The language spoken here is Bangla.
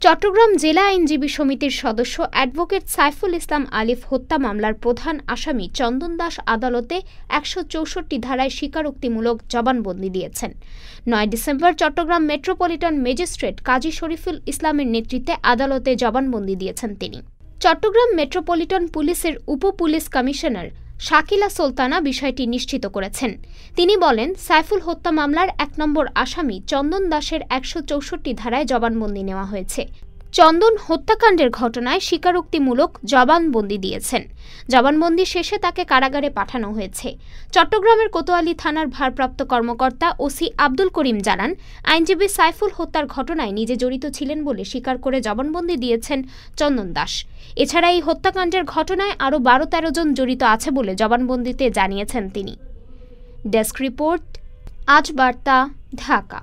চট্টগ্রাম জেলা আইনজীবী সমিতির সদস্য অ্যাডভোকেট সাইফুল ইসলাম আলিফ হত্যা মামলার প্রধান আসামি চন্দন দাস আদালতে ১৬৪ ধারায় স্বীকারোক্তিমূলক জবানবন্দি দিয়েছেন। ৯ ডিসেম্বর চট্টগ্রাম মেট্রোপলিটন ম্যাজিস্ট্রেট কাজী শরীফুল ইসলামের নেতৃত্বে আদালতে জবানবন্দি দিয়েছেন তিনি। চট্টগ্রাম মেট্রোপলিটন পুলিশের উপ পুলিশ কমিশনার শাকিলা সুলতানা বিষয়টি নিশ্চিত করেছেন। তিনি বলেন, সাইফুল হত্যা মামলার ১ নম্বর আসামি চন্দন দাসের ১৬৪ ধারায় জবানবন্দি নেওয়া হয়েছে। চন্দন হত্যাকাণ্ডের ঘটনায় স্বীকারোক্তিমূলক জবানবন্দি দিয়েছেন। জবানবন্দি শেষে তাকে কারাগারে পাঠানো হয়েছে। চট্টগ্রামের কোতোয়ালি থানার ভারপ্রাপ্ত কর্মকর্তা ওসি আব্দুল করিম জানান, আইনজীবী সাইফুল হত্যার ঘটনায় নিজে জড়িত ছিলেন বলে স্বীকার করে জবানবন্দি দিয়েছেন চন্দন দাস। এছাড়া এই হত্যাকাণ্ডের ঘটনায় আরও ১২-১৩ জন জড়িত আছে বলে জবানবন্দিতে জানিয়েছেন তিনি। ডেস্ক রিপোর্ট, আজ বার্তা, ঢাকা।